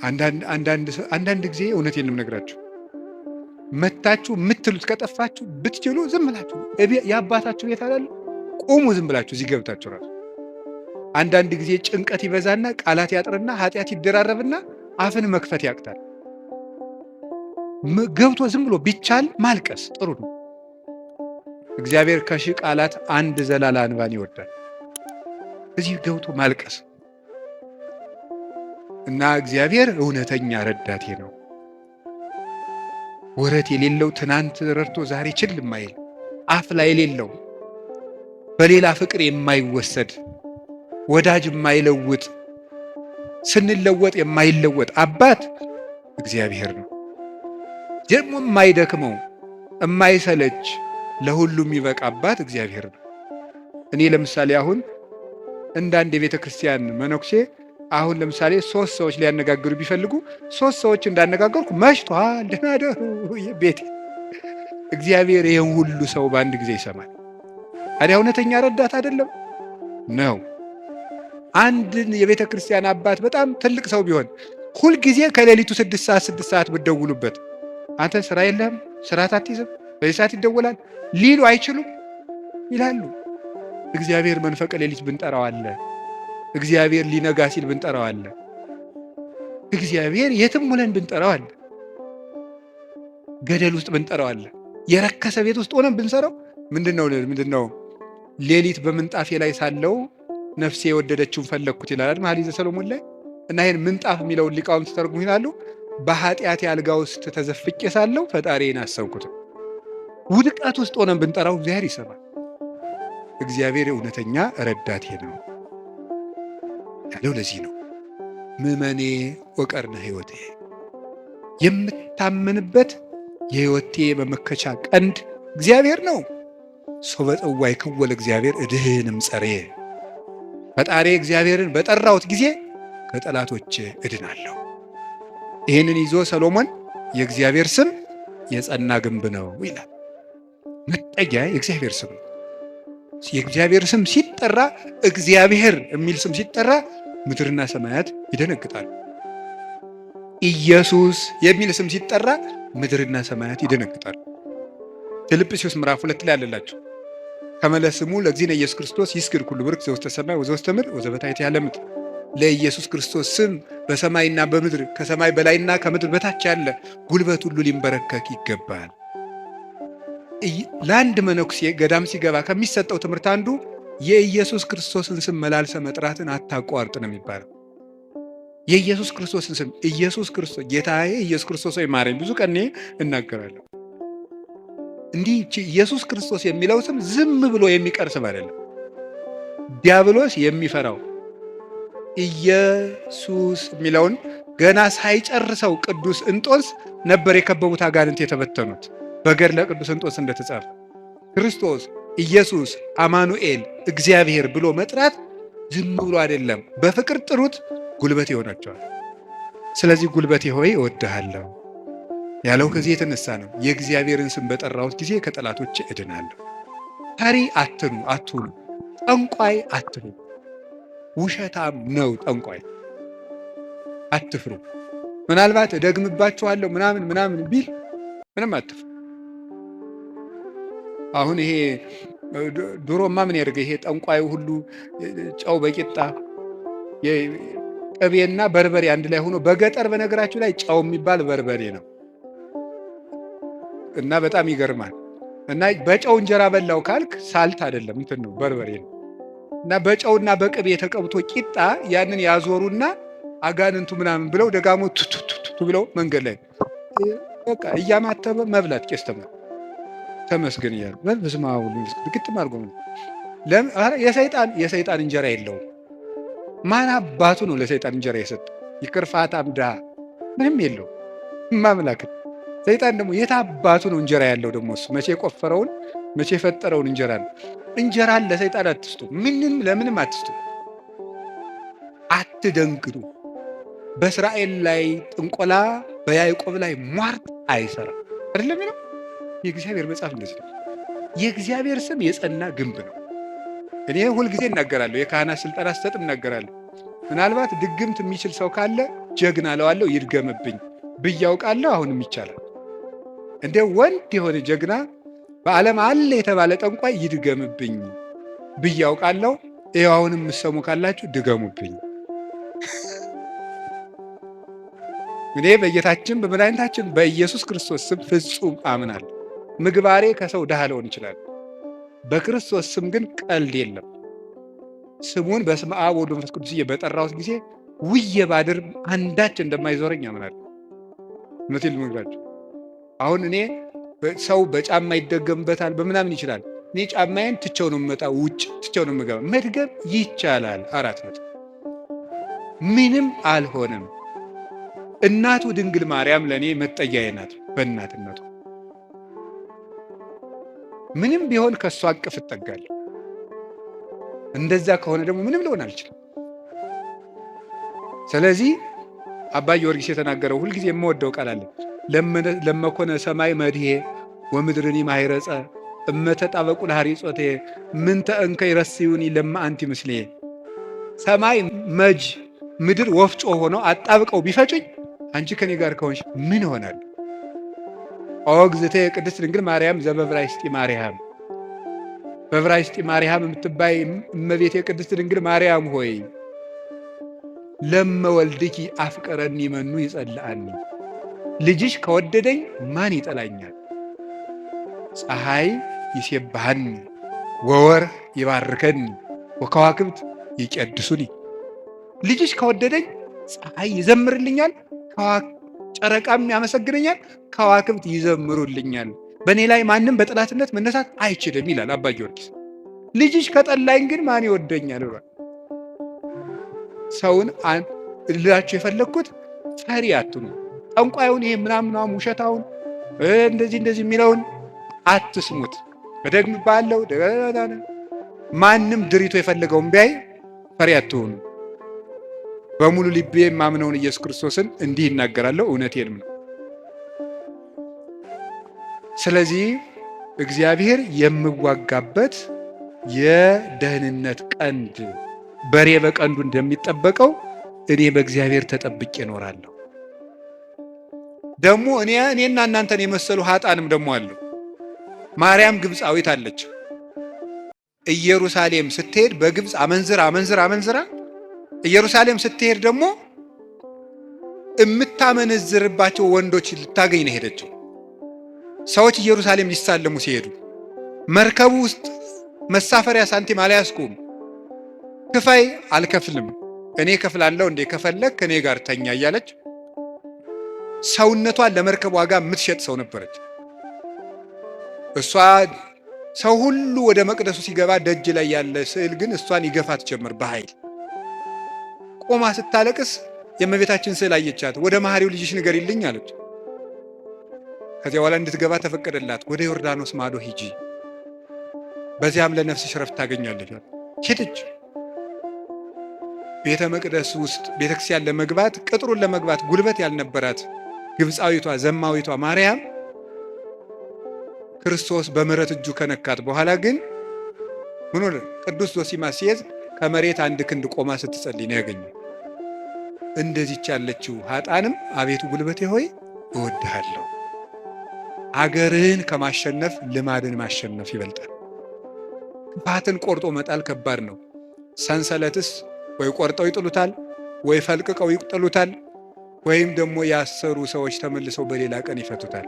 አንዳንድ ጊዜ እውነቴን ነው የምነግራችሁ፣ መታችሁ የምትሉት ከጠፋችሁ ብትችሉ ዝም ብላችሁ የአባታችሁ ቤት አላለ ቁሙ፣ ዝም ብላችሁ እዚህ ገብታችሁ ራሱ። አንዳንድ ጊዜ ጭንቀት ይበዛና ቃላት ያጥርና ኃጢአት ይደራረብና አፍን መክፈት ያቅታል። ገብቶ ዝም ብሎ ቢቻል ማልቀስ ጥሩ ነው። እግዚአብሔር ከሺህ ቃላት አንድ ዘላላ እንባን ይወዳል። እዚህ ገብቶ ማልቀስ እና እግዚአብሔር እውነተኛ ረዳቴ ነው። ወረት የሌለው ትናንት ረድቶ ዛሬ ችል የማይል አፍ ላይ የሌለው በሌላ ፍቅር የማይወሰድ ወዳጅ የማይለውጥ ስንለወጥ የማይለወጥ አባት እግዚአብሔር ነው። ደግሞ የማይደክመው የማይሰለች ለሁሉም የሚበቃ አባት እግዚአብሔር ነው። እኔ ለምሳሌ አሁን እንዳንድ የቤተ ክርስቲያን መነኩሴ አሁን ለምሳሌ 3 ሰዎች ሊያነጋግሩ ቢፈልጉ 3 ሰዎች እንዳነጋገርኩ መሽቷል ደህና ደሩ ቤት። እግዚአብሔር ይህን ሁሉ ሰው በአንድ ጊዜ ይሰማል። ታዲያ እውነተኛ ረዳት አይደለም ነው? አንድን የቤተ ክርስቲያን አባት በጣም ትልቅ ሰው ቢሆን ሁልጊዜ ከሌሊቱ 6 ሰዓት ብትደውሉበት አንተ ስራ የለህም ስራ አትይዝም በዚህ ሰዓት ይደወላል ሊሉ አይችሉም? ይላሉ። እግዚአብሔር መንፈቀ ሌሊት ብንጠራው አለ። እግዚአብሔር ሊነጋ ሲል ብንጠራው አለ። እግዚአብሔር የትም ሆነን ብንጠራው አለ። ገደል ውስጥ ብንጠራው አለ። የረከሰ ቤት ውስጥ ሆነን ብንሰራው ምንድነው ሌሊት በምንጣፌ ላይ ሳለው ነፍሴ የወደደችውን ፈለግኩት ይላል መኃልየ ሰሎሞን ላይ። እና ይህን ምንጣፍ የሚለውን ሊቃውንት ተርጉሙ ይላሉ በኃጢአት አልጋ ውስጥ ተዘፍቄ ሳለው ፈጣሪዬን አሰብኩት። ውድቀት ውስጥ ሆነን ብንጠራው እግዚአብሔር ይሰማል። እግዚአብሔር እውነተኛ ረዳቴ ነው ያለው ለዚህ ነው። ምእመኔ ወቀርነ ሕይወቴ፣ የምታመንበት የሕይወቴ መመከቻ ቀንድ እግዚአብሔር ነው። ሶበ ጽዋይ ክወል እግዚአብሔር እድህንም ጸሬ፣ ፈጣሪ እግዚአብሔርን በጠራሁት ጊዜ ከጠላቶች እድናለሁ። ይህንን ይዞ ሰሎሞን የእግዚአብሔር ስም የጸና ግንብ ነው ይላል። መጠጊያ የእግዚአብሔር ስም ነው። የእግዚአብሔር ስም ሲጠራ እግዚአብሔር የሚል ስም ሲጠራ ምድርና ሰማያት ይደነግጣሉ። ኢየሱስ የሚል ስም ሲጠራ ምድርና ሰማያት ይደነግጣሉ። ፊልጵስዩስ ምዕራፍ 2 ላይ አለላቸው ከመለስሙ ለእግዚእነ ኢየሱስ ክርስቶስ ይስግድ ኩሉ ብርክ ዘውስተ ሰማይ ወዘውስተ ምድር ወዘበታሕት ያለ ምድር። ለኢየሱስ ክርስቶስ ስም በሰማይና በምድር ከሰማይ በላይና ከምድር በታች ያለ ጉልበት ሁሉ ሊንበረከክ ይገባል። ለአንድ መነኩሴ ገዳም ሲገባ ከሚሰጠው ትምህርት አንዱ የኢየሱስ ክርስቶስን ስም መላልሰ መጥራትን አታቋርጥ ነው የሚባለው። የኢየሱስ ክርስቶስን ስም ኢየሱስ ክርስቶስ ጌታዬ ኢየሱስ ክርስቶስ ወይ ማረኝ ብዙ ቀን እናገራለሁ። እንዲህ ኢየሱስ ክርስቶስ የሚለው ስም ዝም ብሎ የሚቀር ስም አይደለም። ዲያብሎስ የሚፈራው ኢየሱስ የሚለውን ገና ሳይጨርሰው ቅዱስ እንጦንስ ነበር የከበቡት አጋንንት የተበተኑት። በገድለ ቅዱስ እንጦንስ እንደተጻፈ ክርስቶስ ኢየሱስ አማኑኤል እግዚአብሔር ብሎ መጥራት ዝም ብሎ አይደለም፣ በፍቅር ጥሩት፣ ጉልበት ይሆናቸዋል። ስለዚህ ጉልበቴ ሆይ እወድሃለሁ ያለው ከዚህ የተነሳ ነው። የእግዚአብሔርን ስም በጠራሁት ጊዜ ከጠላቶች እድናለሁ። ፈሪ አትሁኑ፣ ጠንቋይ አትሁኑ። ውሸታም ነው ጠንቋይ፣ አትፍሩ። ምናልባት እደግምባችኋለሁ ምናምን ቢል ምንም አትፍሩ። አሁን ይሄ ድሮማ ምን ያደርገ ይሄ ጠንቋዩ ሁሉ ጨው በቂጣ ቅቤና በርበሬ አንድ ላይ ሆኖ በገጠር በነገራችሁ ላይ ጨው የሚባል በርበሬ ነው እና በጣም ይገርማል። እና በጨው እንጀራ በላው ካልክ ሳልት አይደለም እንትን ነው በርበሬ ነው። እና በጨውና በቅቤ የተቀብቶ ቂጣ ያንን ያዞሩና አጋንንቱ ምናምን ብለው ደጋሞ ቱቱቱቱ ብለው መንገድ ላይ በቃ እያማተበ መብላት ቄስ ተመስገን እያሉ በስመ አብ ወወልድ ግጥም አድርጎ የሰይጣን እንጀራ የለውም። ማን አባቱ ነው ለሰይጣን እንጀራ የሰጠ? ይቅርፋታም ድሃ ምንም የለው ማምላክ። ሰይጣን ደግሞ የት አባቱ ነው እንጀራ ያለው? ደግሞ እሱ መቼ የቆፈረውን መቼ የፈጠረውን እንጀራ ነው። እንጀራን ለሰይጣን አትስጡ፣ ለምንም አትስጡ። አትደንግጡ። በእስራኤል ላይ ጥንቆላ በያዕቆብ ላይ ሟርት አይሰራም አይደለም ነው የእግዚአብሔር መጽሐፍ እንደዚህ ነው። የእግዚአብሔር ስም የጸና ግንብ ነው። እኔ ሁልጊዜ እናገራለሁ፣ የካህናት ስልጠና ስሰጥ እናገራለሁ። ምናልባት ድግምት የሚችል ሰው ካለ ጀግና እለዋለሁ ይድገምብኝ ብዬ አውቃለሁ። አሁንም ይቻላል። እንደ ወንድ የሆነ ጀግና በዓለም አለ የተባለ ጠንቋይ ይድገምብኝ ብዬ አውቃለሁ። ይኸው አሁንም የምትሰሙ ካላችሁ ድገሙብኝ። እኔ በጌታችን በመድኃኒታችን በኢየሱስ ክርስቶስ ስም ፍጹም አምናለሁ። ምግባሬ ከሰው ድሃ ሊሆን ይችላል። በክርስቶስ ስም ግን ቀልድ የለም። ስሙን በስመ አብ ወወልድ ወመንፈስ ቅዱስ በጠራሁት ጊዜ ውዬ ባድር አንዳች እንደማይዞረኝ አምናለሁ። እውነቴን ልነግራችሁ። አሁን እኔ ሰው በጫማ ይደገምበታል በምናምን ይችላል። እኔ ጫማዬን ትቼው ነው የምመጣው፣ ውጭ ትቼው ነው የምገባ። መድገም ይቻላል። 4 ነጥብ። ምንም አልሆነም። እናቱ ድንግል ማርያም ለእኔ መጠጊያዬ ናት። በእናትነቱ ምንም ቢሆን ከእሷ አቅፍ እጠጋለሁ። እንደዛ ከሆነ ደግሞ ምንም ሊሆን አልችልም። ስለዚህ አባ ጊዮርጊስ የተናገረው ሁልጊዜ የምወደው ቃል አለ። ለመኮነ ሰማይ መድሄ ወምድርኒ ማይረጸ እመተጣበቁ ለሐሪጾቴ ምንተ እንከ ይረስዩኒ ለማ አንቲ ምስሌ። ሰማይ መጅ ምድር ወፍጮ ሆነው አጣብቀው ቢፈጩኝ አንቺ ከኔ ጋር ከሆንሽ ምን ይሆናል? ኦግዝቴ ቅድስት ድንግል ማርያም ዘበብራይስጢ ማርያም፣ በብራይስጢ ማርያም የምትባይ እመቤቴ ቅድስት ድንግል ማርያም ሆይ ለመወልድኪ አፍቀረኒ መኑ ይጸልአኒ። ልጅሽ ከወደደኝ ማን ይጠላኛል? ፀሐይ ይሴብሐኒ ወወርኅ ይባርከኒ ወከዋክብት ይቀድሱኒ። ልጅሽ ከወደደኝ ፀሐይ ይዘምርልኛል፣ ጨረቃም ያመሰግነኛል፣ ከዋክብት ይዘምሩልኛል። በእኔ ላይ ማንም በጠላትነት መነሳት አይችልም ይላል አባ ጊዮርጊስ። ልጅሽ ከጠላኝ ግን ማን ይወደኛል ብሏል። ሰውን ልላችሁ የፈለግኩት ፈሪ አትኑ። ጠንቋዩን ይሄ ምናምናም ውሸታውን እንደዚህ የሚለውን አትስሙት። በደግም ባለው ማንም ድሪቶ የፈለገውን ቢያይ ፈሪ አትሆኑ። በሙሉ ልቤ የማምነውን ኢየሱስ ክርስቶስን እንዲህ ይናገራለሁ፣ እውነቴንም ነው። ስለዚህ እግዚአብሔር የምዋጋበት የደህንነት ቀንድ በሬ በቀንዱ እንደሚጠበቀው እኔ በእግዚአብሔር ተጠብቄ እኖራለሁ። ደግሞ እኔና እናንተን የመሰሉ ኃጣንም ደግሞ አሉ። ማርያም ግብፃዊት አለች። ኢየሩሳሌም ስትሄድ በግብፅ አመንዝራ ኢየሩሳሌም ስትሄድ ደግሞ የምታመነዝርባቸው ወንዶች ልታገኝ ነው ሄደችው። ሰዎች ኢየሩሳሌም ሊሳለሙ ሲሄዱ መርከቡ ውስጥ መሳፈሪያ ሳንቲም አልያዝኩም፣ ክፈይ፣ አልከፍልም፣ እኔ ከፍላለሁ እንዴ፣ ከፈለግ ከኔ ጋር ተኛ እያለች ሰውነቷን ለመርከብ ዋጋ የምትሸጥ ሰው ነበረች። እሷ ሰው ሁሉ ወደ መቅደሱ ሲገባ ደጅ ላይ ያለ ስዕል ግን እሷን ይገፋት ጀመር በኃይል። ቆማ ስታለቅስ የእመቤታችን ስዕል አየቻት። ወደ መሐሪው ልጅሽ ንገሪልኝ አለች። ከዚያ በኋላ እንድትገባ ተፈቀደላት። ወደ ዮርዳኖስ ማዶ ሂጂ፣ በዚያም ለነፍስሽ ረፍት ታገኛለች። ሄደች። ቤተ መቅደስ ውስጥ ቤተክርስቲያን ለመግባት ቅጥሩን ለመግባት ጉልበት ያልነበራት ግብፃዊቷ ዘማዊቷ ማርያም ክርስቶስ በምሕረት እጁ ከነካት በኋላ ግን ምን ሆነ? ቅዱስ ዞሲማስ ሲይዝ ከመሬት 1 ክንድ ቆማ ስትጸልይ ነው ያገኘው። እንደዚች ያለችው ኃጣንም አቤቱ ጉልበቴ ሆይ እወድሃለሁ። አገርህን ከማሸነፍ ልማድን ማሸነፍ ይበልጣል። ክፋትን ቆርጦ መጣል ከባድ ነው። ሰንሰለትስ ወይ ቆርጠው ይጥሉታል፣ ወይ ፈልቅቀው ይጥሉታል፣ ወይም ደግሞ ያሰሩ ሰዎች ተመልሰው በሌላ ቀን ይፈቱታል።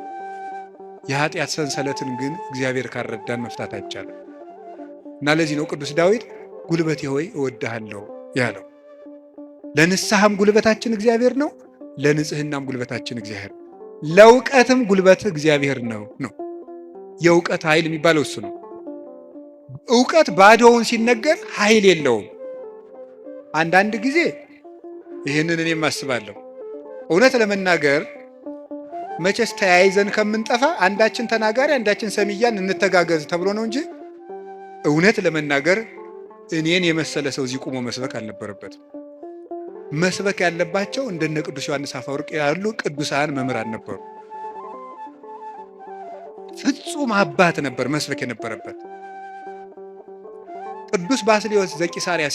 የኃጢአት ሰንሰለትን ግን እግዚአብሔር ካረዳን መፍታት አይቻልም። እና ለዚህ ነው ቅዱስ ዳዊት ጉልበቴ ሆይ እወድሃለሁ ያለው። ለንስሐም ጉልበታችን እግዚአብሔር ነው፣ ለንጽህናም ጉልበታችን እግዚአብሔር ነው፣ ለእውቀትም ጉልበት እግዚአብሔር ነው። የእውቀት ኃይል የሚባለው እሱ ነው። እውቀት ባዶውን ሲነገር ኃይል የለውም። አንዳንድ ጊዜ ይህንን እኔም አስባለሁ። እውነት ለመናገር መቼስ ተያይዘን ከምንጠፋ አንዳችን ተናጋሪ አንዳችን ሰሚያን እንተጋገዝ ተብሎ ነው እንጂ እውነት ለመናገር እኔን የመሰለ ሰው እዚህ ቆሞ መስበክ አልነበረበትም። መስበክ ያለባቸው እንደነ ቅዱስ ዮሐንስ አፈወርቅ ያሉ ቅዱሳን መምህራን ነበሩ። ፍጹም አባት ነበር መስበክ የነበረበት። ቅዱስ ባስልዮስ ዘቂሳርያ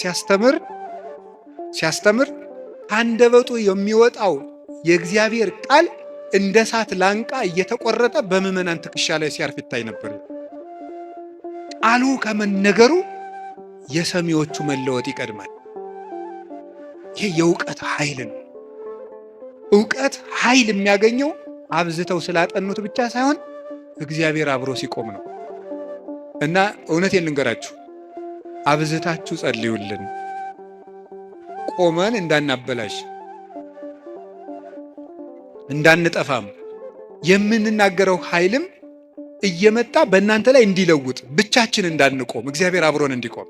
ሲያስተምር ካንደበቱ የሚወጣው የእግዚአብሔር ቃል እንደ እሳት ላንቃ እየተቆረጠ በምዕመናን ትከሻ ላይ ሲያርፍ ይታይ ነበር። ቃሉ ከመነገሩ የሰሚዎቹ መለወጥ ይቀድማል። ይሄ የእውቀት ኃይል ነው። እውቀት ኃይል የሚያገኘው አብዝተው ስላጠኑት ብቻ ሳይሆን እግዚአብሔር አብሮ ሲቆም ነው። እና እውነቴን ልንገራችሁ፣ አብዝታችሁ ጸልዩልን፣ ቆመን እንዳናበላሽ እንዳንጠፋም፣ የምንናገረው ኃይልም እየመጣ በእናንተ ላይ እንዲለውጥ፣ ብቻችን እንዳንቆም፣ እግዚአብሔር አብሮን እንዲቆም